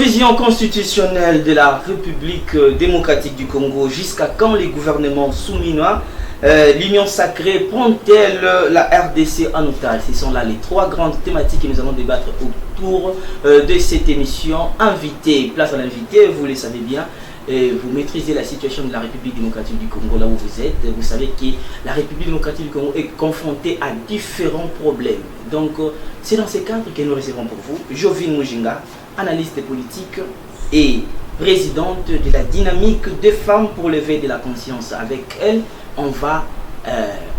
Révision constitutionnelle de la République démocratique du Congo. Jusqu'à quand les gouvernements souminois, l'Union sacrée prend-elle la RDC en otage? Ce sont là les trois grandes thématiques que nous allons débattre autour de cette émission. Invité, place à l'invité, vous le savez bien. Vous maîtrisez la situation de la République démocratique du Congo là où vous êtes. Vous savez que la République démocratique du Congo est confrontée à différents problèmes. Donc, c'est dans ces cadres que nous recevons pour vous Jovine Mujinga, analyste politique et présidente de la dynamique des femmes pour l'éveil de la conscience. Avec elle, on va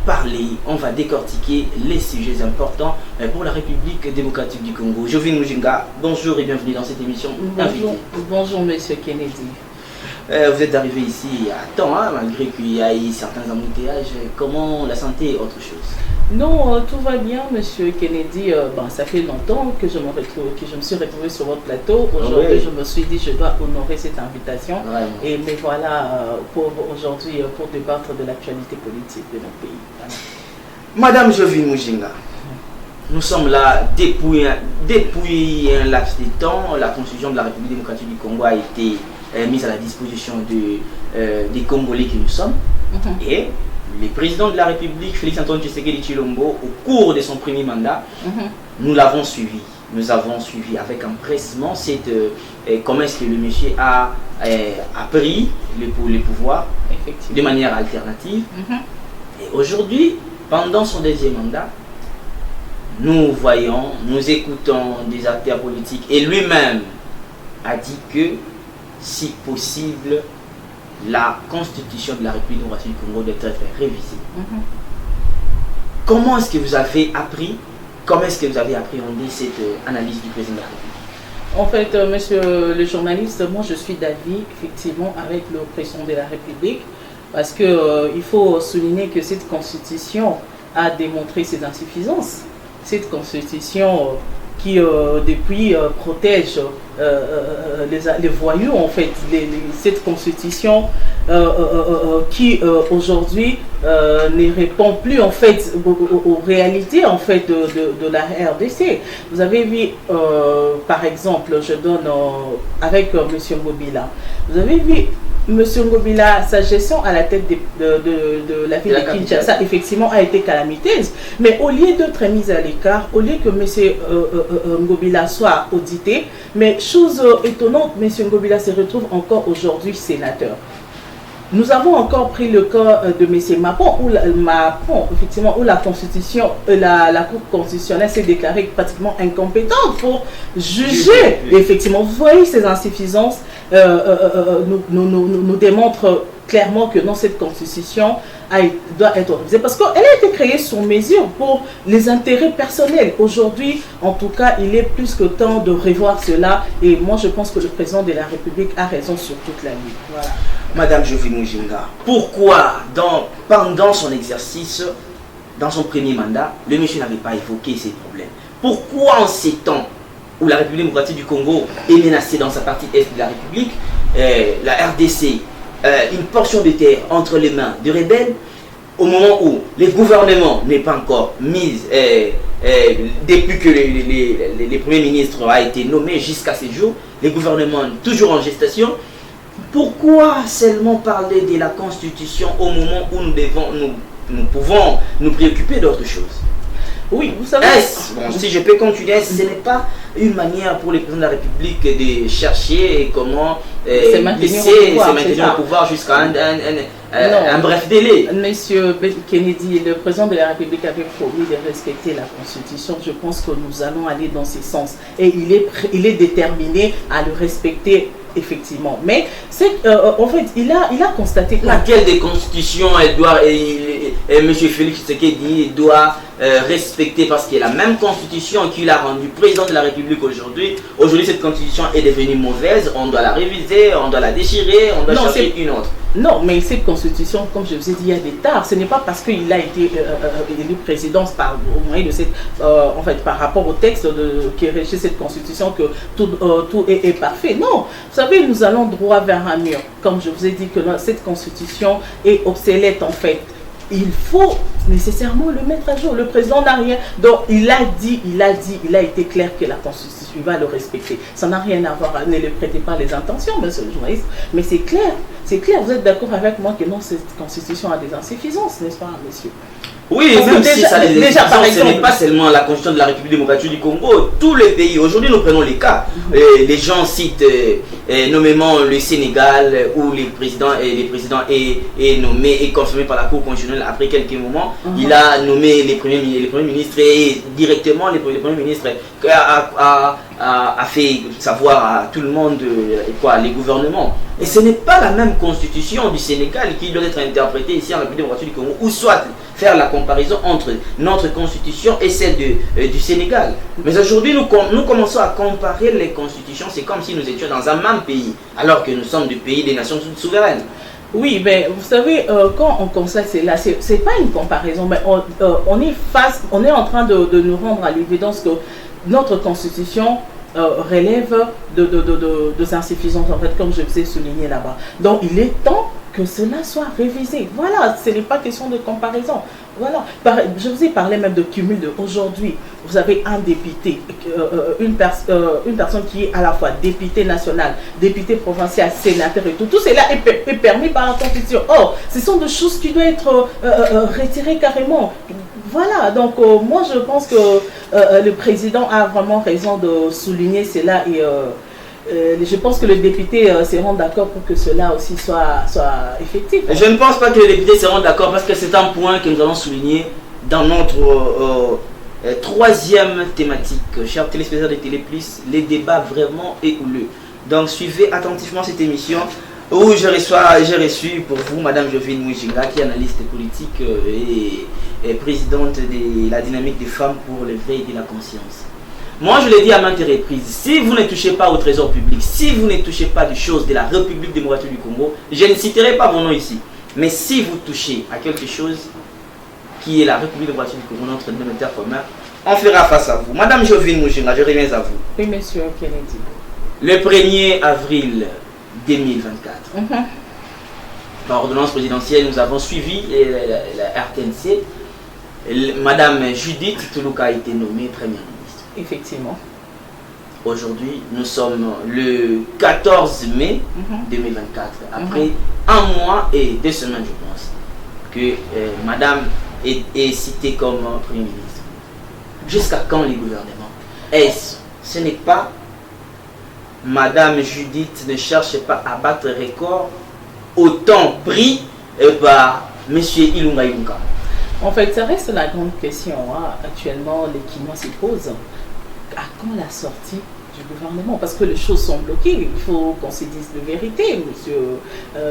parler, on va décortiquer les sujets importants pour la République démocratique du Congo. Jovine Mujinga, bonjour et bienvenue dans cette émission. Bonjour Monsieur Kennedy. Vous êtes arrivé ici à temps, hein, malgré qu'il y a eu certains embouteillages. Comment la santé est autre chose? Non, tout va bien, Monsieur Kennedy. Ça fait longtemps que je me suis retrouvé sur votre plateau. Aujourd'hui, je me suis dit je dois honorer cette invitation. Et me voilà pour aujourd'hui pour débattre de l'actualité politique de notre pays. Voilà. Madame Jovine Mujinga, nous sommes là depuis un laps de temps. La constitution de la République démocratique du Congo a été mise à la disposition des Congolais que nous sommes. Et le président de la République, Félix Antoine Tshisekedi Tshilombo, au cours de son premier mandat, nous l'avons suivi. Nous avons suivi avec empressement comment est-ce que le monsieur a pris le pouvoir de manière alternative. Et aujourd'hui, pendant son deuxième mandat, nous voyons, nous écoutons des acteurs politiques et lui-même a dit que si possible, la constitution de la République démocratique du Congo doit être révisée. Comment est-ce que vous avez appris, comment est-ce que vous avez appréhendé cette analyse du président de la République? En fait, monsieur le journaliste, moi je suis d'avis effectivement avec le président de la République parce qu'il faut souligner que cette constitution a démontré ses insuffisances. Cette constitution qui depuis protège les voyous en fait, cette constitution qui aujourd'hui ne répond plus en fait aux réalités en fait de la RDC. Vous avez vu par exemple, je donne avec Monsieur Ngobila, vous avez vu Monsieur Ngobila, sa gestion à la tête de la ville de Kinshasa, effectivement, a été calamiteuse. Mais au lieu d'être mise à l'écart, au lieu que Monsieur Ngobila soit audité, mais chose étonnante, Monsieur Ngobila se retrouve encore aujourd'hui sénateur. Nous avons encore pris le cas de M. Mapon, effectivement, où la Constitution, la Cour constitutionnelle s'est déclarée pratiquement incompétente pour juger. Et effectivement, vous voyez ces insuffisances nous démontrent clairement que dans cette Constitution doit être révisée parce qu'elle a été créée sur mesure pour les intérêts personnels. Aujourd'hui, en tout cas, il est plus que temps de revoir cela et moi je pense que le président de la République a raison sur toute la ligne. Voilà. Madame Jovine Mujinga, pourquoi pendant son exercice, dans son premier mandat, le monsieur n'avait pas évoqué ces problèmes? Pourquoi en ces temps où la République démocratique du Congo est menacée dans sa partie est de la République, la RDC, une portion de terre entre les mains de rebelles, au moment où le gouvernement n'est pas encore mis, depuis que les premiers ministres a été nommé jusqu'à ce jour, les gouvernements toujours en gestation, pourquoi seulement parler de la Constitution au moment où nous pouvons nous préoccuper d'autre chose? Oui, vous savez. Si je peux continuer, ce n'est pas une manière pour le président de la République de chercher comment se maintenir au pouvoir jusqu'à un bref délai. Monsieur Kennedy, le président de la République avait promis de respecter la Constitution. Je pense que nous allons aller dans ce sens. Et il est déterminé à le respecter. Effectivement, mais en fait, il a constaté que laquelle des constitutions M. Félix Tshisekedi doit respecter parce que la même constitution qu'il a rendue président de la République aujourd'hui, cette constitution est devenue mauvaise, on doit la réviser, on doit la déchirer, on doit chercher une autre. Non, mais cette constitution, comme je vous ai dit, il y a des tares. Ce n'est pas parce qu'il a été élu président au moyen de cette, en fait, par rapport au texte qui régit cette constitution que tout est parfait. Non, vous savez, nous allons droit vers un mur. Comme je vous ai dit que cette constitution est obsolète en fait. Il faut nécessairement le mettre à jour. Le président n'a rien. Donc il a été clair que la constitution tu vas le respecter. Ça n'a rien à voir, ne le prêtez pas les intentions, monsieur le journaliste, mais c'est clair, vous êtes d'accord avec moi que non, cette constitution a des insuffisances, n'est-ce pas, monsieur? Oui, même si ça ce n'est pas seulement la Constitution de la République démocratique du Congo, tous les pays, aujourd'hui nous prenons les cas, les gens citent nommément le Sénégal où les présidents est nommé et confirmé par la Cour constitutionnelle après quelques moments, il a nommé les premiers ministres et directement les premiers ministres a fait savoir à tout le monde les gouvernements. Et ce n'est pas la même constitution du Sénégal qui doit être interprétée ici en République démocratique du Congo, ou soit faire la comparaison entre notre constitution et celle du Sénégal. Mais aujourd'hui, nous commençons à comparer les constitutions, c'est comme si nous étions dans un même pays, alors que nous sommes du pays des nations souveraines. Oui, mais vous savez, quand on constate cela, c'est pas une comparaison, mais on est en train de nous rendre à l'évidence que notre constitution relève de insuffisances, en fait, comme je vous ai souligné là-bas. Donc, il est temps que cela soit révisé. Voilà, ce n'est pas question de comparaison. Voilà, je vous ai parlé même de cumul de aujourd'hui. Vous avez un député, une personne qui est à la fois député national, député provincial, sénateur et tout. Tout cela est permis par la Constitution. Or, ce sont des choses qui doivent être retirées carrément. Voilà, donc moi je pense que le président a vraiment raison de souligner cela et je pense que les députés seront d'accord pour que cela aussi soit effectif. Je ne pense pas que les députés seront d'accord parce que c'est un point que nous allons souligner dans notre troisième thématique. Chers téléspectateurs de Télé Plus, les débats vraiment et houleux. Donc suivez attentivement cette émission où j'ai reçu pour vous Madame Jovine Mouijinga, qui est analyste politique et présidente de la dynamique des femmes pour l'éveil de la conscience. Moi, je l'ai dit à maintes reprises, si vous ne touchez pas au trésor public, si vous ne touchez pas des choses de la République démocratique du Congo, je ne citerai pas vos noms ici, mais si vous touchez à quelque chose qui est la République démocratique du Congo, notre dénominateur commun, on fera face à vous. Madame Jovine Mouijinga, je reviens à vous. Oui, monsieur Kennedy. Le 1er avril 2024, par ordonnance présidentielle, nous avons suivi la RTNC. Madame Judith Toulouka a été nommée première ministre. Effectivement. Aujourd'hui, nous sommes le 14 mai 2024. Après un mois et 2 semaines, je pense, que Madame est citée comme Premier ministre. Jusqu'à quand les gouvernements? Ce n'est pas Madame Judith ne cherche pas à battre record autant pris par Monsieur Ilunga Ilunga. En fait, ça reste la grande question. Actuellement, les Kinois se posent. À quand la sortie du gouvernement? Parce que les choses sont bloquées. Il faut qu'on se dise la vérité, monsieur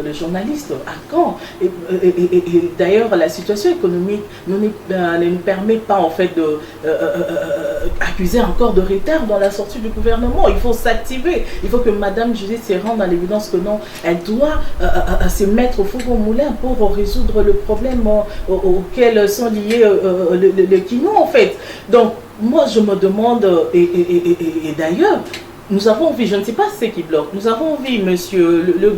le journaliste. À quand? Et d'ailleurs, la situation économique ne nous permet pas en fait d'accuser encore de retard dans la sortie du gouvernement. Il faut s'activer. Il faut que Madame Judith se rende à l'évidence que non, elle doit se mettre au four au moulin pour résoudre le problème auquel sont liés le Kino en fait. Donc, moi, je me demande, et d'ailleurs, nous avons vu, je ne sais pas ce qui bloque, nous avons vu, monsieur, le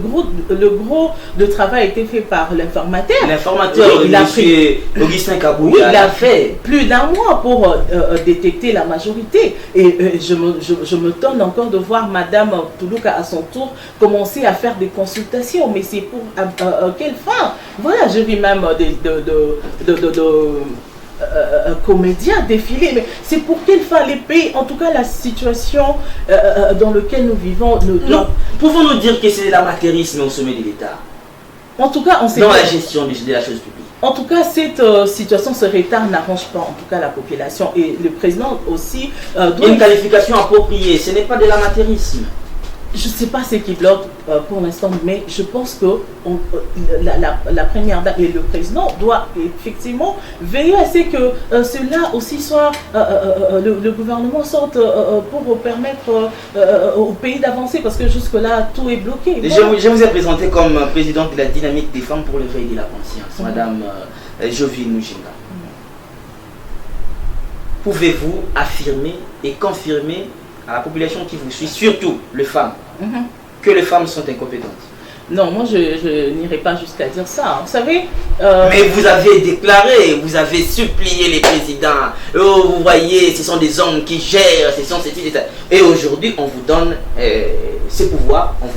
gros de travail a été fait par l'informateur. L'informateur, oui, monsieur Augustin Kabou, oui, il a fait plus d'un mois pour détecter la majorité. Et je me donne encore de voir Madame Toulouka à son tour commencer à faire des consultations. Mais c'est pour quelle fin? Voilà, je vis même comédiens défiler, mais c'est pour quelle fin les pays, en tout cas la situation dans laquelle nous vivons. Pouvons-nous dire que c'est l'amateurisme au sommet de l'État? En tout cas, on sait dans la gestion de la chose publique. En tout cas, cette situation, ce retard n'arrange pas en tout cas la population et le président aussi doit... Une qualification appropriée, ce n'est pas de l'amateurisme. Je ne sais pas ce qui bloque pour l'instant, mais je pense que la première dame et le président doivent effectivement veiller à ce que cela aussi soit, le gouvernement sorte pour permettre au pays d'avancer, parce que jusque-là, tout est bloqué. Je vous ai présenté comme présidente de la dynamique des femmes pour l'éveil de la conscience, Madame Jovine Mouijinga. Pouvez-vous affirmer et confirmer à la population qui vous suit, surtout les femmes, que les femmes sont incompétentes? Non, moi je n'irai pas jusqu'à dire ça. Vous savez. Mais vous avez déclaré, vous avez supplié les présidents. Oh, vous voyez, ce sont des hommes qui gèrent, ce sont ces titres. Et aujourd'hui, on vous donne ces pouvoirs, on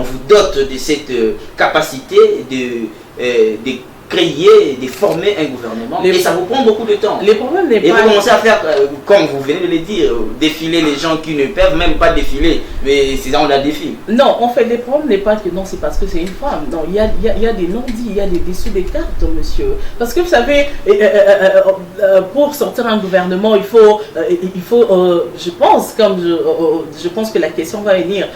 vous dote de cette capacité de créer, de former un gouvernement. Et ça vous prend beaucoup de temps. Les problèmes n'est pas... Et vous commencez à faire, comme vous venez de le dire, défiler les gens qui ne peuvent même pas défiler. Mais c'est ça, on la défile. Non, en fait, le problème n'est pas que non, c'est parce que c'est une femme. Non, il y a des non-dits, il y a des dessous des cartes, monsieur. Parce que vous savez, pour sortir un gouvernement, il faut je pense, je pense que la question va venir,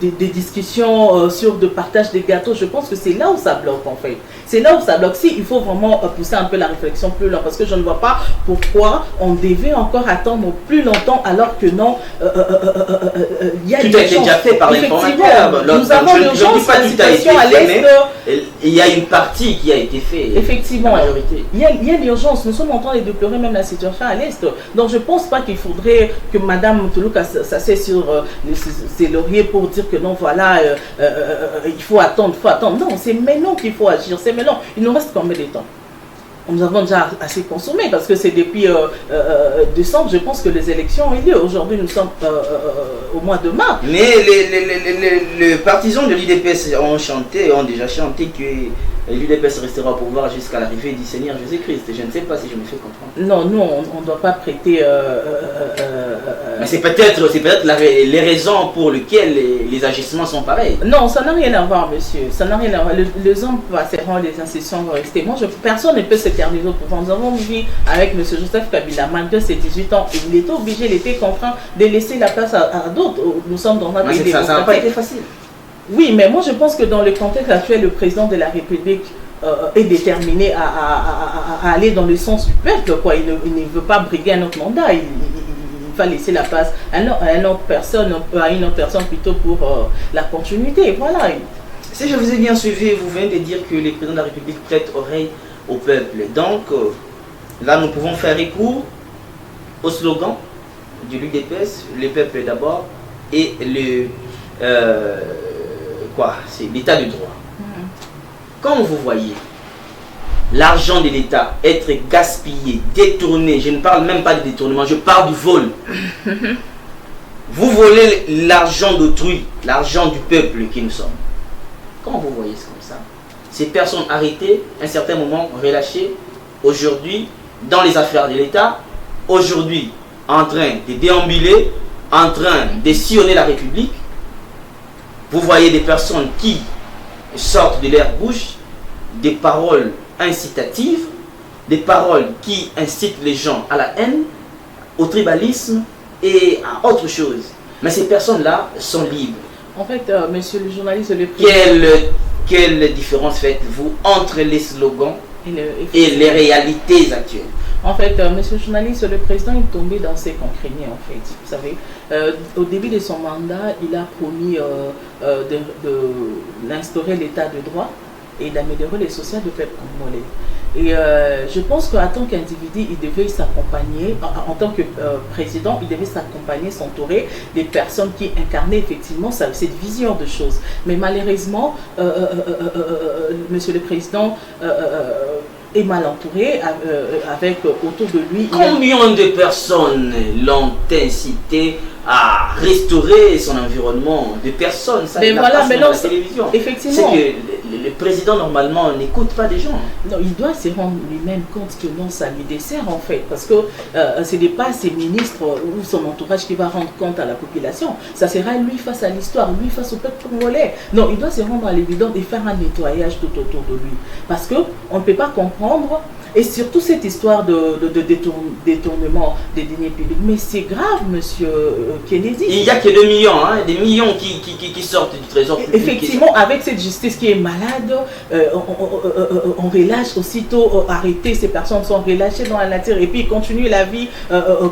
des discussions sur le partage des gâteaux, je pense que c'est là où ça bloque en fait. C'est là où ça bloque. Si, il faut vraiment pousser un peu la réflexion plus loin, parce que je ne vois pas pourquoi on devait encore attendre plus longtemps alors que non, il y a tout a été déjà fait par les formateurs. Nous avons l'urgence, la situation à l'Est. Il y a une partie qui a été faite. Effectivement, il y a l'urgence. Nous sommes en train de déplorer même la situation à l'Est. Donc je ne pense pas qu'il faudrait que Mme Toulouka s'assied sur ses lauriers pour dire que non, voilà, il faut attendre, Non, c'est maintenant qu'il faut agir, c'est maintenant. Il nous reste combien de temps? Nous avons déjà assez consommé parce que c'est depuis décembre, je pense que les élections ont eu lieu. Aujourd'hui, nous sommes au mois de mars. Mais les partisans de l'UDPS ont déjà chanté que l'UDPS restera au pouvoir jusqu'à l'arrivée du Seigneur Jésus-Christ. Je ne sais pas si je me fais comprendre. Non, nous, on ne doit pas prêter... Mais c'est peut-être les raisons pour lesquelles les agissements sont pareils. Non, ça n'a rien à voir, monsieur. Ça n'a rien à voir. Les hommes passeront, les institutions vont rester. Personne ne peut s'éterniser au pouvoir. Nous avons vu avec M. Joseph Kabila, malgré ses 18 ans, il était obligé, il était contraint de laisser la place à d'autres. Nous sommes dans un pays démocratique. Ça n'a pas été facile. Oui, mais moi je pense que dans le contexte actuel, le président de la République est déterminé à aller dans le sens du peuple. Il ne veut pas briguer un autre mandat. Il va laisser la place à une autre personne plutôt pour la continuité. Voilà. Si je vous ai bien suivi, vous venez de dire que les présidents de la République prêtent oreille au peuple. Donc, là, nous pouvons faire recours au slogan du l'UDPS, le peuple d'abord, et c'est l'état de droit. Comme vous voyez, l'argent de l'État être gaspillé, détourné, je ne parle même pas de détournement, je parle du vol. Vous volez l'argent d'autrui, l'argent du peuple qui nous sommes. Comment vous voyez comme ça? Ces personnes arrêtées, à un certain moment relâchées, aujourd'hui dans les affaires de l'État, aujourd'hui en train de déambuler, en train de sillonner la République. Vous voyez des personnes qui sortent de leur bouche des paroles incitatives, des paroles qui incitent les gens à la haine, au tribalisme et à autre chose. Mais ces personnes-là sont libres. En fait, monsieur le journaliste, quelle différence faites-vous entre les slogans et les réalités actuelles? En fait, monsieur le journaliste, le président est tombé dans ses concréniers, en fait. Vous savez, au début de son mandat, il a promis d'instaurer l'état de droit et d'améliorer les sociales du peuple congolais. Et je pense qu'en tant qu'individu, il devait s'accompagner, en tant que président, il devait s'accompagner, s'entourer des personnes qui incarnaient effectivement cette vision de choses. Mais malheureusement, monsieur le président est mal entouré, avec autour de lui... Combien de personnes l'ont incité à restaurer son environnement? De personnes, ça, mais voilà, mais non, la télévision. Effectivement. C'est que le président, normalement, n'écoute pas des gens. Non, il doit se rendre lui-même compte que non, ça lui dessert en fait. Parce que ce n'est pas ses ministres ou son entourage qui va rendre compte à la population. Ça sera lui face à l'histoire, lui face au peuple congolais. Non, il doit se rendre à l'évidence et faire un nettoyage tout autour de lui. Parce qu'on ne peut pas comprendre, et surtout cette histoire de détournement des deniers publics. Mais c'est grave, monsieur Kennedy. Il n'y a que 2 millions, hein, des millions qui sortent du trésor public. Effectivement, avec cette justice qui est malade, on relâche aussitôt, arrêter, ces personnes sont relâchées dans la nature et puis ils continuent la vie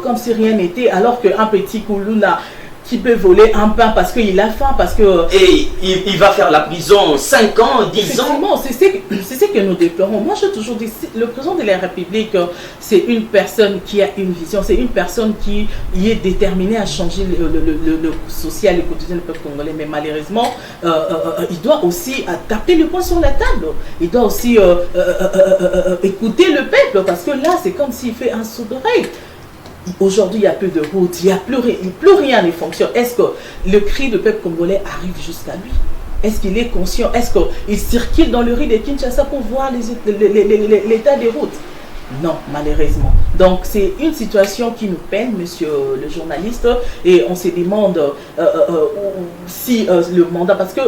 comme si rien n'était, alors qu'un petit Koulouna qui peut voler un pain parce qu'il a faim, parce que... Et il va faire la prison 5 ans, 10 ans. C'est ce que nous déplorons. Moi, j'ai toujours dit, le président de la République, c'est une personne qui a une vision, c'est une personne qui est déterminée à changer le social, le quotidien du peuple congolais. Mais malheureusement, il doit aussi taper le poing sur la table. Il doit aussi écouter le peuple, parce que là, c'est comme s'il fait un saut d'oreille. Aujourd'hui, il n'y a plus de route, il n'y a plus rien ne fonctionne. Est-ce que le cri du peuple congolais arrive jusqu'à lui? Est-ce qu'il est conscient? Est-ce qu'il circule dans le riz de Kinshasa pour voir l'état des routes? Non, malheureusement. Donc, c'est une situation qui nous peine, monsieur le journaliste, et on se demande si le mandat, parce que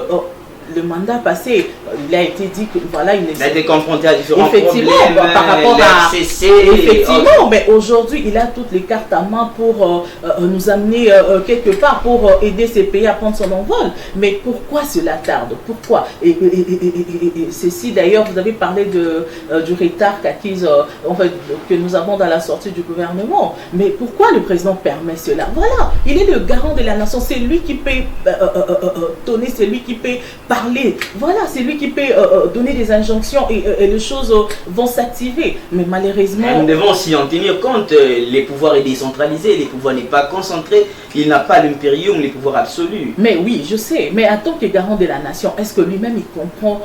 le mandat passé, il a été dit que voilà, il a été confronté à différents problèmes par rapport à effectivement, mais aujourd'hui, il a toutes les cartes à main pour nous amener quelque part, pour aider ces pays à prendre son envol. Mais pourquoi cela tarde? Pourquoi? Et ceci, d'ailleurs, vous avez parlé du retard qu'acquise, en fait, que nous avons dans la sortie du gouvernement. Mais pourquoi le président permet cela? Voilà, il est le garant de la nation, c'est lui qui peut donner, c'est lui qui peut parler. Voilà, c'est lui qui peut donner des injonctions et les choses vont s'activer. Mais malheureusement... Nous devons aussi en tenir compte. Les pouvoirs sont décentralisés, les pouvoirs n'est pas concentrés. Il n'a pas l'impérium, les pouvoirs absolus. Mais oui, je sais. Mais en tant que garant de la nation, est-ce que lui-même il comprend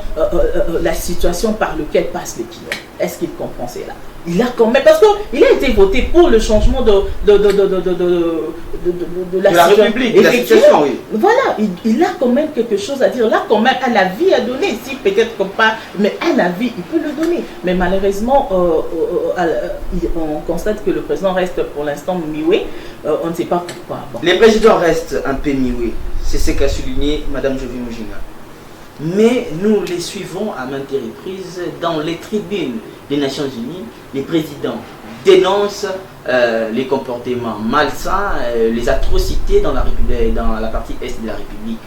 la situation par laquelle passe le Kivu? Est-ce qu'il comprend cela? Il a quand même, parce qu'il a été voté pour le changement de la République, de la situation, oui. Voilà, il a quand même quelque chose à dire. Là, quand même, à la vie à donner. Si peut-être pas, mais à la vie, il peut le donner. Mais malheureusement, on constate que le président reste pour l'instant mioué. On ne sait pas pourquoi. Bon. Les présidents restent un peu mioués. C'est ce qu'a souligné Mme Jovi Mujinga. Mais nous les suivons à maintes reprises dans les tribunes des Nations Unies. Les présidents dénoncent les comportements malsains, les atrocités dans la partie est de la République.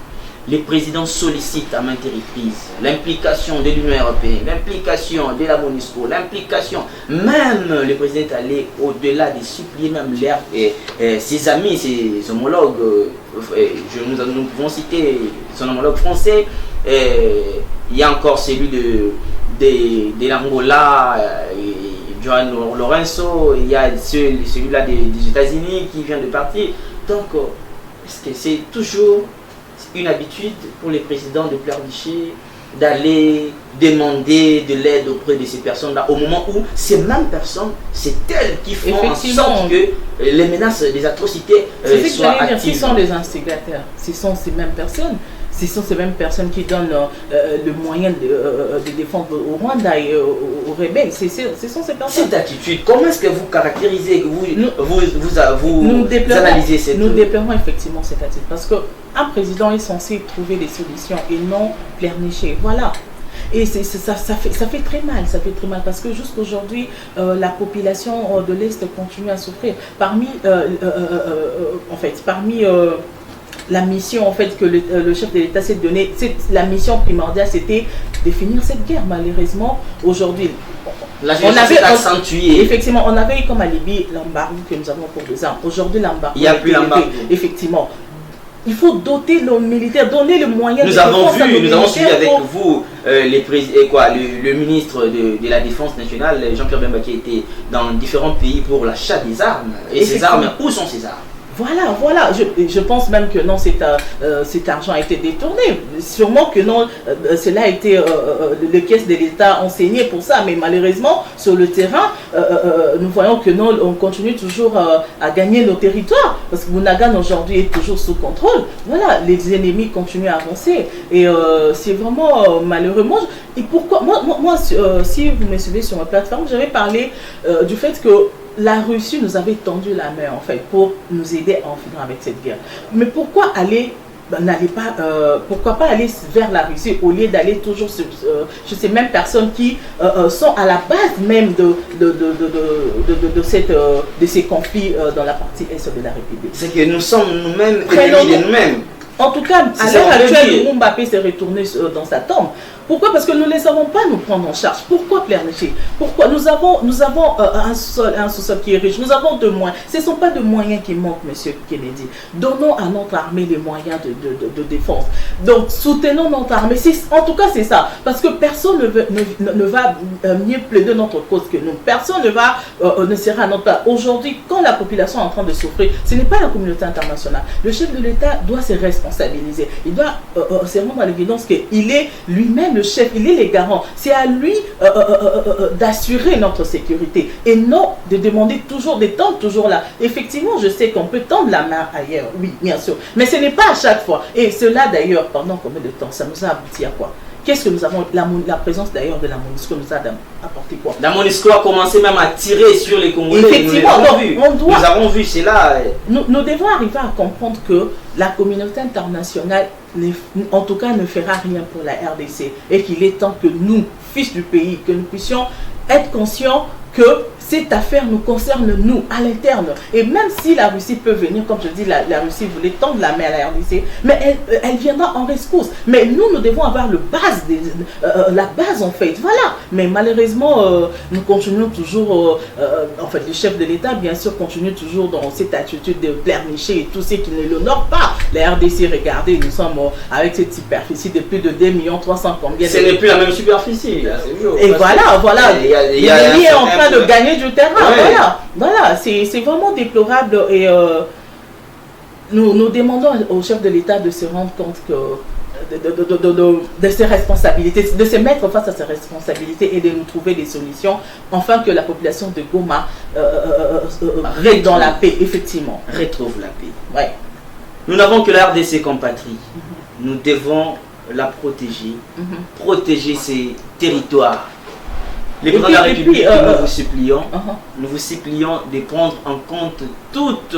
Les présidents sollicitent à maintes reprises l'implication de l'Union européenne, l'implication de la MONUSCO, l'implication, même le président est allé au-delà de supplier même ses amis, ses homologues, nous pouvons citer son homologue français, il y a encore celui de l'Angola, Joan Lorenzo, il y a celui-là des États-Unis qui vient de partir. Donc, est-ce que c'est toujours une habitude pour les présidents de pleurnicher, d'aller demander de l'aide auprès de ces personnes-là, au moment où ces mêmes personnes, c'est elles qui font en sorte que les menaces, les atrocités soient actives. Ce sont les instigateurs, ce sont ces mêmes personnes. Ce sont ces mêmes personnes qui donnent le moyen de défendre au Rwanda et aux rebelles. Ce sont ces personnes. Cette attitude, comment est-ce que vous caractérisez, que vous analysez cette... Nous déplorons effectivement cette attitude. Parce qu'un président est censé trouver des solutions et non pleurnicher. Voilà. Et ça fait très mal, parce que jusqu'aujourd'hui, la population de l'Est continue à souffrir. Parmi la mission en fait que le chef de l'État s'est donné, la mission primordiale, c'était de finir cette guerre. Malheureusement, aujourd'hui, on avait accentué. Effectivement, on avait eu comme alibi l'embargo que nous avons pour 2 ans. Aujourd'hui, l'embargo. Il n'y a plus l'embargo. Effectivement. Il faut doter nos militaires, donner le moyen de défense. Nous avons suivi avec vous le ministre de la Défense nationale, Jean-Pierre Bemba, qui était dans différents pays pour l'achat des armes. Et ces armes, où sont ces armes? Voilà. Je pense même que non, cet argent a été détourné. Sûrement que non, cela a été les caisses de l'État enseignées pour ça. Mais malheureusement, sur le terrain, nous voyons que non, on continue toujours à gagner nos territoires. Parce que Bunagana aujourd'hui est toujours sous contrôle. Voilà, les ennemis continuent à avancer. Et c'est vraiment malheureux. Et pourquoi moi, si vous me suivez sur ma plateforme, j'avais parlé du fait que la Russie nous avait tendu la main en fait pour nous aider à en finir avec cette guerre. Mais pourquoi pourquoi pas aller vers la Russie au lieu d'aller toujours sur ces mêmes personnes qui sont à la base même de ces conflits dans la partie est de la République. C'est que nous sommes nous-mêmes ennemis de nous-mêmes. En tout cas, à l'heure actuelle, Mbappé s'est retourné dans sa tombe. Pourquoi? Parce que nous ne savons pas nous prendre en charge. Pourquoi pleurnicher? Pourquoi? Nous avons un sous-sol qui est riche. Nous avons de moyens. Ce ne sont pas de moyens qui manquent, monsieur Kennedy. Donnons à notre armée les moyens de défense. Donc, soutenons notre armée. En tout cas, c'est ça. Parce que personne ne va mieux plaider notre cause que nous. Personne ne sera à notre place. Aujourd'hui, quand la population est en train de souffrir, ce n'est pas la communauté internationale. Le chef de l'État doit se responsabiliser. Il doit se rendre à l'évidence qu'il est lui-même le chef, il est le garant. C'est à lui d'assurer notre sécurité et non de demander toujours, de tendre toujours là. Effectivement, je sais qu'on peut tendre la main ailleurs, oui, bien sûr, mais ce n'est pas à chaque fois. Et cela d'ailleurs, pendant combien de temps, ça nous a abouti à quoi? Qu'est-ce que nous avons, la présence d'ailleurs de la MONUSCO nous a apporté quoi? La MONUSCO a commencé même à tirer sur les Congolais. Effectivement, nous avons vu cela. Nous devons arriver à comprendre que la communauté internationale, en tout cas, ne fera rien pour la RDC et qu'il est temps que nous, fils du pays, que nous puissions être conscients que cette affaire nous concerne nous, à l'interne. Et même si la Russie peut venir, comme je dis, la Russie voulait tendre la main à la RDC, mais elle viendra en rescousse. Mais nous devons avoir la base en fait. Voilà. Mais malheureusement, nous continuons toujours, en fait, le chef de l'État, bien sûr, continue toujours dans cette attitude de pleurnicher et tout ce qui ne l'honore pas. La RDC, regardez, nous sommes avec cette superficie de plus de 2 300 000 combien. Ce n'est plus la même superficie. Là, et voilà. Il est en train de gagner du terrain. Ouais. Voilà. C'est vraiment déplorable et nous demandons au chef de l'État de se rendre compte de ses responsabilités, de se mettre face à ses responsabilités et de nous trouver des solutions, afin que la population de Goma reste dans la paix, effectivement. Retrouve la paix. Ouais. Nous n'avons que la RDC comme patrie. Nous devons la protéger, protéger ses territoires. Les présidents de la République, nous vous supplions de prendre en compte toutes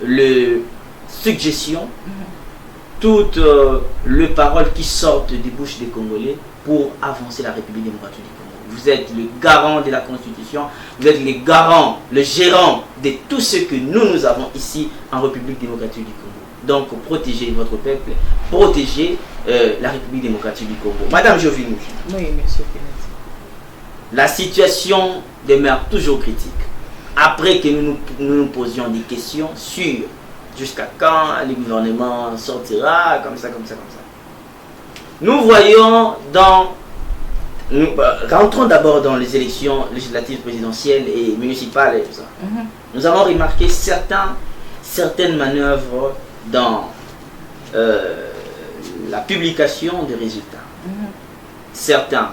les suggestions, toutes les paroles qui sortent des bouches des Congolais pour avancer la République démocratique du Congo. Vous êtes le garant de la Constitution, vous êtes le garant, le gérant de tout ce que nous avons ici en République démocratique du Congo. Donc, protégez votre peuple, protégez la République démocratique du Congo. Madame Jovini. Oui, monsieur Kennedy. La situation demeure toujours critique. Après que nous posions des questions sur jusqu'à quand le gouvernement sortira, comme ça. Nous voyons rentrons d'abord dans les élections législatives, présidentielles et municipales et tout ça. Nous avons remarqué certaines manœuvres dans la publication des résultats. Certains,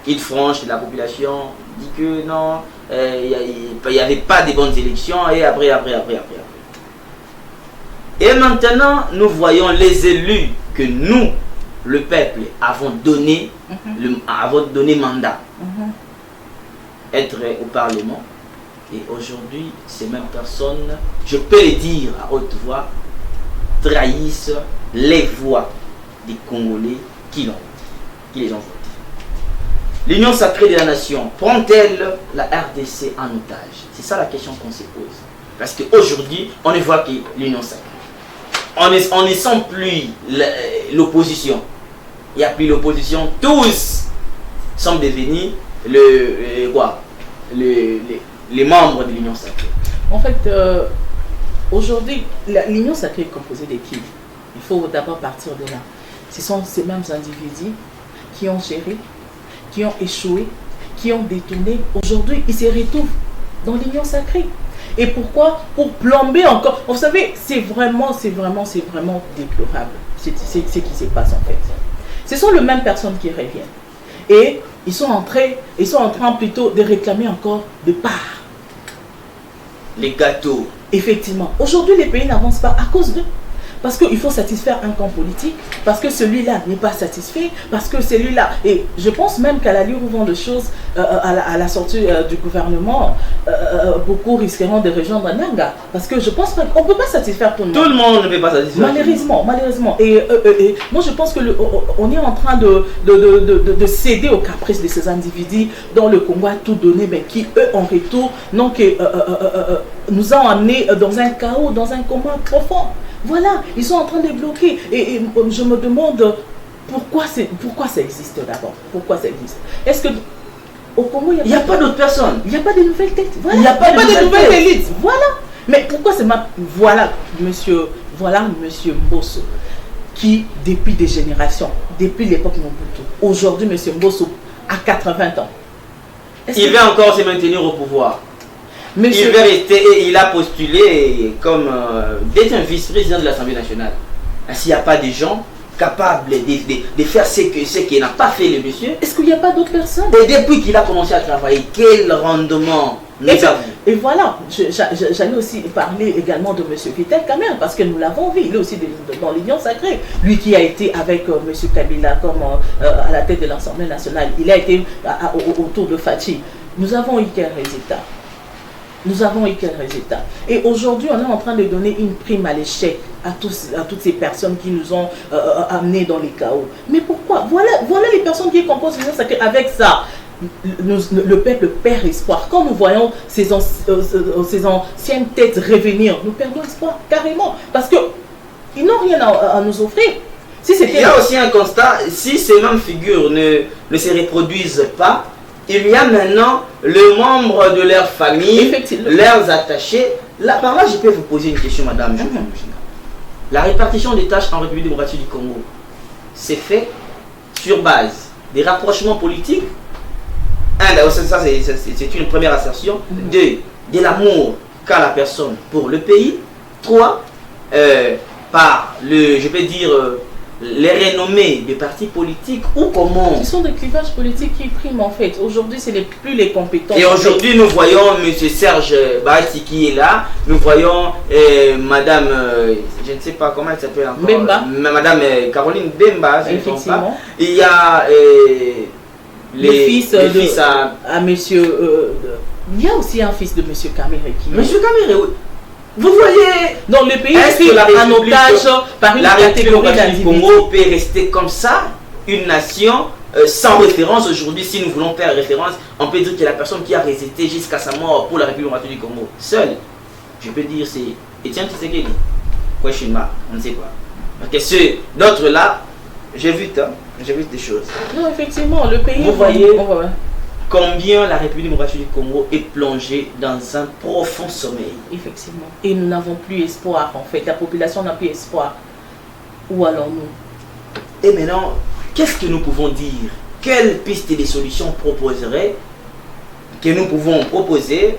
ils franchent, la population dit que non, il n'y avait pas de bonnes élections et après. Et maintenant, nous voyons les élus que nous, le peuple, avons donné mandat, être au Parlement. Et aujourd'hui, ces mêmes personnes, je peux le dire à haute voix, trahissent les voix des Congolais qui les ont votés. L'Union sacrée de la nation prend-elle la RDC en otage? C'est ça la question qu'on se pose. Parce qu'aujourd'hui, on ne voit que l'Union sacrée. On ne sent plus l'opposition. Il n'y a plus l'opposition. Tous sont devenus les membres de l'Union sacrée. En fait, aujourd'hui, l'Union sacrée est composée de qui? Il faut d'abord partir de là. Ce sont ces mêmes individus qui ont géré, qui ont échoué, qui ont détourné. Aujourd'hui, ils se retrouvent dans l'Union sacrée. Et pourquoi? Pour plomber encore. Vous savez, c'est vraiment déplorable ce qui se passe en fait. Ce sont les mêmes personnes qui reviennent. Et ils sont en train plutôt de réclamer encore de parts. Les gâteaux. Effectivement. Aujourd'hui, les pays n'avancent pas à cause d'eux. Parce qu'il faut satisfaire un camp politique, parce que celui-là n'est pas satisfait, parce que celui-là... Et je pense même qu'à la l'allure de choses, à la sortie du gouvernement, beaucoup risqueront de rejoindre Nanga. Parce que je pense qu'on ne peut pas satisfaire tout le monde. Tout le monde ne peut pas satisfaire. Malheureusement. Et moi, je pense qu'on est en train de céder aux caprices de ces individus dont le Congo a tout donné, mais qui, eux, en retour, nous ont amenés dans un chaos, dans un coma profond. Voilà, ils sont en train de bloquer. Et je me demande pourquoi ça existe d'abord? Pourquoi ça existe? Est-ce que au Congo, il n'y a pas d'autres personnes? Il n'y a pas de nouvelles têtes. Voilà. Il n'y a pas de nouvelles élites. Voilà. Mais pourquoi c'est ma... Voilà, monsieur Mbosso, qui, depuis des générations, depuis l'époque Mobutu, aujourd'hui, monsieur Mbosso a 80 ans. Il va encore se maintenir au pouvoir. Monsieur... Il va rester et il a postulé comme d'être un vice-président de l'Assemblée nationale. S'il n'y a pas de gens capables de faire ce qu'il n'a pas fait le monsieur. Est-ce qu'il n'y a pas d'autres personnes? Et depuis qu'il a commencé à travailler, quel rendement nous avons? Et voilà, j'allais aussi parler également de M. Vital Kamerhe, parce que nous l'avons vu, il est aussi dans l'Union sacrée. Lui qui a été avec M. Kabila comme à la tête de l'Assemblée nationale, il a été autour de Fachi. Nous avons eu quel résultat? Nous avons eu quel résultat? Et aujourd'hui, on est en train de donner une prime à l'échec à toutes ces personnes qui nous ont amenés dans les chaos. Mais pourquoi? Voilà les personnes qui composent l'Union sacrée. Avec ça, le peuple perd espoir. Quand nous voyons ces anciennes têtes revenir, nous perdons espoir carrément. Parce qu'ils n'ont rien à nous offrir. Il y a aussi un constat, si ces mêmes figures ne se reproduisent pas, il y a maintenant le membre de leur famille, leurs attachés. Là, par là, je peux vous poser une question, madame. La répartition des tâches en République démocratique du Congo, c'est fait sur base des rapprochements politiques. Ça, c'est une première assertion. Deux, de l'amour qu'a la personne pour le pays. Trois, par je peux dire, les renommées des partis politiques ou comment? Ce sont des clivages politiques qui priment en fait. Aujourd'hui, ce n'est plus les compétences. Et aujourd'hui, nous voyons M. Serge Bahati qui est là. Nous voyons Madame, je ne sais pas comment elle s'appelle encore. Bemba. Madame Caroline Bemba. Effectivement. Il y a les fils à monsieur... il y a aussi un fils de M. Kamerhe qui... M. Kamerhe, oui. Vous voyez, donc le pays est en otage par une catégorie d'individus. Le Congo peut rester comme ça, une nation sans référence. Aujourd'hui, si nous voulons faire référence, on peut dire que la personne qui a résisté jusqu'à sa mort pour la République démocratique du Congo, seul, je peux dire, c'est Étienne Tshisekedi. Question mark, on ne sait pas. Parce que d'autres là, j'ai vu des choses. Non, effectivement, le pays... Vous voyez combien la République démocratique du Congo est plongée dans un profond sommeil. Effectivement. Et nous n'avons plus espoir, en fait. La population n'a plus espoir. Où allons-nous? Et maintenant, qu'est-ce que nous pouvons dire? Quelle piste de solutions proposerait que nous pouvons proposer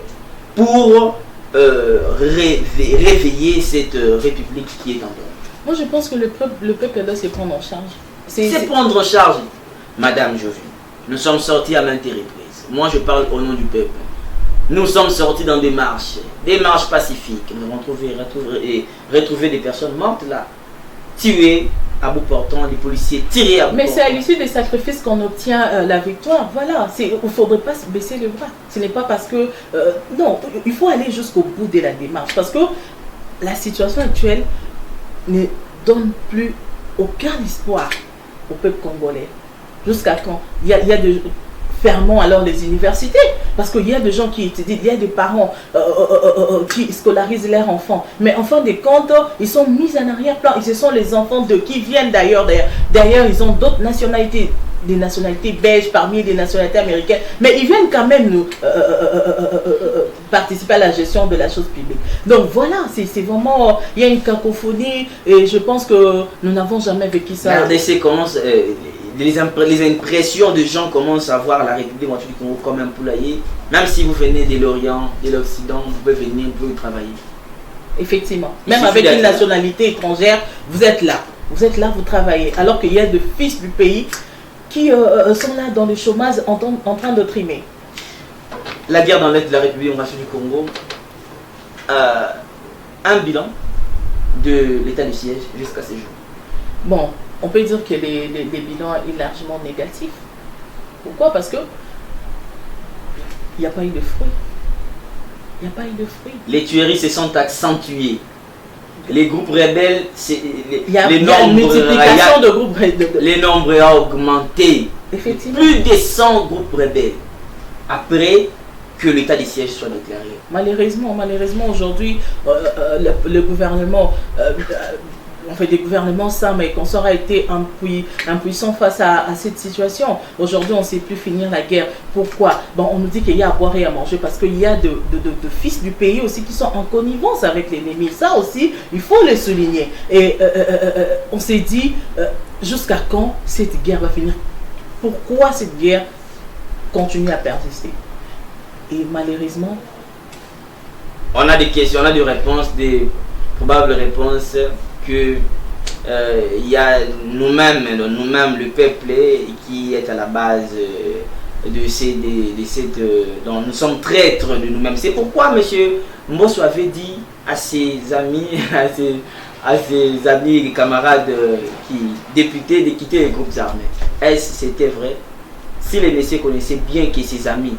pour réveiller cette République qui est en dehors? Moi, je pense que le peuple doit se prendre en charge. C'est prendre en charge, Madame Jovi. Nous sommes sortis à maintes reprises. Moi, je parle au nom du peuple. Nous sommes sortis dans des marches pacifiques. Nous avons retrouvé des personnes mortes là, tuées à bout portant, des policiers tirés à bout portant. Mais c'est à l'issue des sacrifices qu'on obtient la victoire. Voilà, il ne faudrait pas se baisser le bras. Ce n'est pas parce que... non, il faut aller jusqu'au bout de la démarche. Parce que la situation actuelle ne donne plus aucun espoir au peuple congolais. Jusqu'à quand? Il y a de... Fermons alors les universités, parce qu'il y a des gens qui étudient, il y a des parents qui scolarisent leurs enfants, mais en fin de compte, ils sont mis en arrière-plan, et ce sont les enfants qui viennent d'ailleurs, ils ont d'autres nationalités, des nationalités belges parmi des nationalités américaines, mais ils viennent quand même nous participer à la gestion de la chose publique. Donc voilà, c'est vraiment, il y a une cacophonie, et je pense que nous n'avons jamais vécu ça. La RDC commence... les impressions de gens commencent à voir la République démocratique du Congo comme un poulailler. Même si vous venez de l'Orient, de l'Occident, vous pouvez venir, vous pouvez travailler. Effectivement. Même avec une nationalité étrangère, vous êtes là. Vous êtes là, vous travaillez. Alors qu'il y a des fils du pays qui sont là dans le chômage en train de trimer. La guerre dans l'Est de la République démocratique du Congo, un bilan de l'état de siège jusqu'à ce jour. Bon, on peut dire que les bilans sont largement négatifs. Pourquoi? Parce que il n'y a pas eu de fruits. Il n'y a pas eu de fruits. Les tueries se sont accentuées. Les groupes rebelles, il y a une multiplication de groupes rebelles. Les nombres ont augmenté. Effectivement. Plus de 100 groupes rebelles après que l'état de siège soit déclaré. Malheureusement aujourd'hui, le gouvernement on fait des gouvernements ça, mais qu'on aura été impuissant face à cette situation. Aujourd'hui, on ne sait plus finir la guerre. Pourquoi? Bon, on nous dit qu'il y a à boire et à manger parce qu'il y a de fils du pays aussi qui sont en connivence avec l'ennemi. Ça aussi, il faut le souligner. Et on s'est dit, jusqu'à quand cette guerre va finir? Pourquoi cette guerre continue à persister? Et malheureusement, on a des questions, on a des réponses, des probables réponses que il y a nous-mêmes, le peuple qui est à la base de cette dont nous sommes traîtres de nous-mêmes. C'est pourquoi M. Mbosso avait dit à ses amis, à ses amis et camarades députés de quitter les groupes armés. Est-ce que c'était vrai? Si les messieurs connaissaient bien que ses amis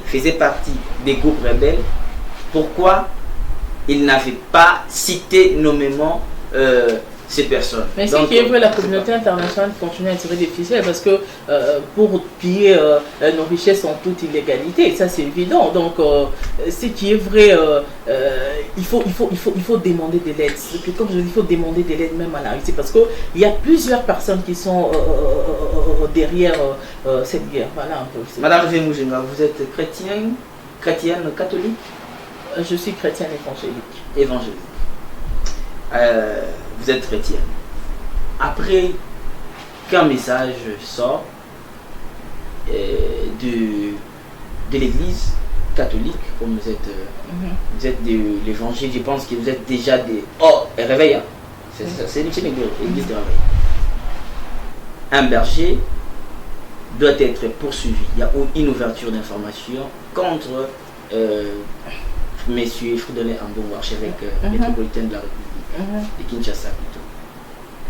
faisaient partie des groupes rebelles, pourquoi il n'avait pas cité nommément ces personnes? Mais ce qui est vrai, la communauté internationale continue à tirer des ficelles parce que pour piller nos richesses en toute illégalité, ça c'est évident. Donc ce qui est vrai, il faut demander de l'aide. Comme je dis, il faut demander de l'aide même à la Russie parce qu'il y a plusieurs personnes qui sont derrière cette guerre. Voilà un peu. Madame Moujenga, vous êtes chrétienne, catholique? Je suis chrétienne évangélique. Vous êtes chrétienne. Après qu'un message sort de l'église catholique, comme vous êtes de l'évangile, je pense que vous êtes déjà des... Oh, réveil, hein. C'est l'église de réveil. Un berger doit être poursuivi. Il y a une ouverture d'information contre Messieurs Fridolin Ambongo, archevêque métropolitain de la République, de Kinshasa plutôt.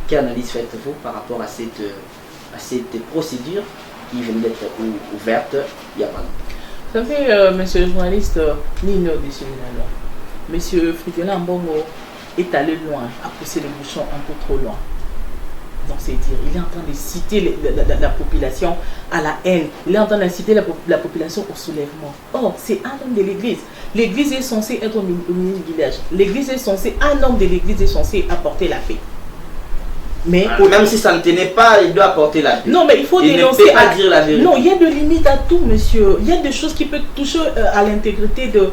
Quelle analyse faites-vous par rapport à cette procédure qui vient d'être ouverte il n'y a pas longtemps? Vous savez, monsieur le journaliste, ni une audition ni la loi. Monsieur Fridolin Ambongo est allé loin, a poussé le bouchon un peu trop loin. Dans ses dires, il est en train de citer la population à la haine, il est en train d'inciter la population au soulèvement. Or, c'est un homme de l'église. L'église est censée être au milieu du village. L'église est censée, un homme de l'église est censé apporter la paix. Mais même si ça ne tenait pas, il doit apporter la paix. Non, mais il faut dénoncer. Il ne peut pas dire la vérité. Non, il y a de limites à tout, monsieur. Il y a des choses qui peuvent toucher à l'intégrité de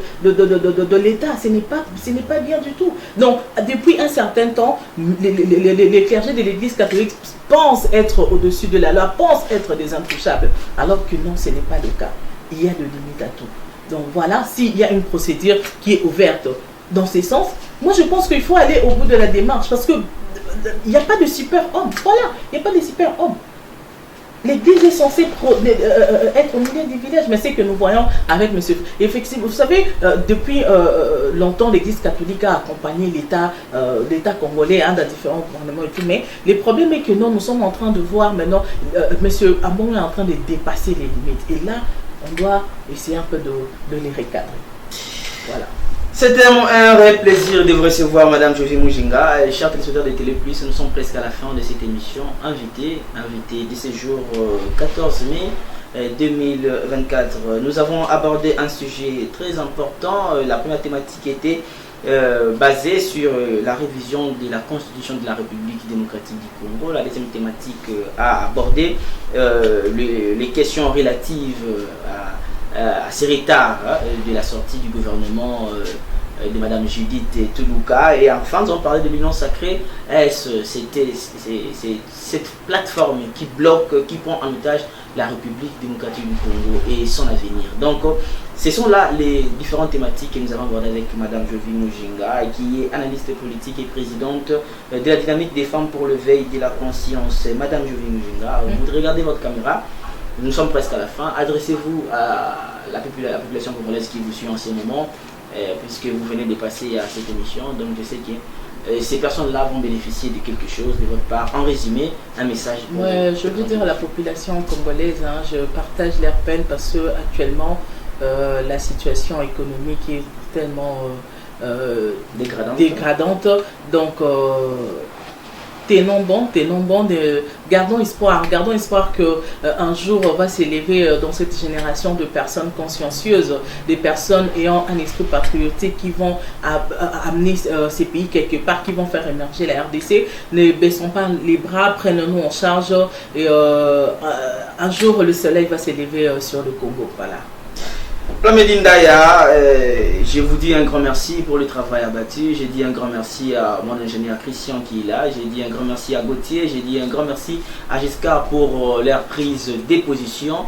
l'État. Ce n'est pas bien du tout. Donc, depuis un certain temps, les clergés de l'Église catholique pensent être au-dessus de la loi, pensent être des intouchables. Alors que non, ce n'est pas le cas. Il y a de limites à tout. Donc voilà, s'il y a une procédure qui est ouverte dans ce sens, moi je pense qu'il faut aller au bout de la démarche parce que il n'y a pas de super-homme. Voilà, il n'y a pas de super-homme. L'Église est censée être au milieu du village, mais c'est que nous voyons avec monsieur. Effectivement, vous savez, depuis longtemps, l'Église catholique a accompagné l'État congolais dans différents gouvernements et tout, mais le problème est que nous sommes en train de voir maintenant, monsieur Ambongo est en train de dépasser les limites. Et là, on doit essayer un peu de les recadrer. Voilà. C'était un réel plaisir de vous recevoir, Madame José Moujenga. Chers téléspectateurs de Télé Plus, nous sommes presque à la fin de cette émission. Invité de ce jour 14 mai 2024. Nous avons abordé un sujet très important. La première thématique était basée sur la révision de la Constitution de la République démocratique du Congo. La deuxième thématique a abordé les questions relatives à ce retard de la sortie du gouvernement de Mme Judith Toulouka. Et enfin, nous avons parlé de l'Union sacrée. C'est cette plateforme qui bloque, qui prend en otage la République démocratique du Congo et son avenir. Donc, ce sont là les différentes thématiques que nous avons abordées avec Mme Jovi Moujenga, qui est analyste politique et présidente de la dynamique des femmes pour le veille de la conscience. Mme Jovi Moujenga, vous regardez votre caméra. Nous sommes presque à la fin. Adressez-vous à la population congolaise qui vous suit en ce moment, puisque vous venez de passer à cette émission. Donc je sais que ces personnes-là vont bénéficier de quelque chose de votre part. En résumé, un message. Je veux dire à la population congolaise, je partage leur peine parce que actuellement la situation économique est tellement dégradante. Donc tenons bon, gardons espoir que un jour va s'élever dans cette génération de personnes consciencieuses, des personnes ayant un esprit patriotique qui vont amener ces pays quelque part, qui vont faire émerger la RDC. Ne baissons pas les bras, prenons-nous en charge et un jour le soleil va s'élever sur le Congo. Voilà. Plamedine Daya, je vous dis un grand merci pour le travail abattu. J'ai dit un grand merci à mon ingénieur Christian qui est là. J'ai dit un grand merci à Gauthier. J'ai dit un grand merci à Giscard pour leur prise des positions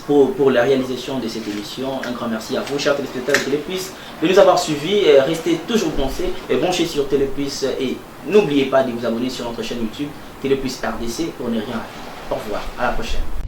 pour la réalisation de cette émission. Un grand merci à vous, chers téléspectateurs de Télépuis, de nous avoir suivis. Restez toujours branchés sur Télépuis et n'oubliez pas de vous abonner sur notre chaîne YouTube Télépuis RDC pour ne rien rater. Au revoir, à la prochaine.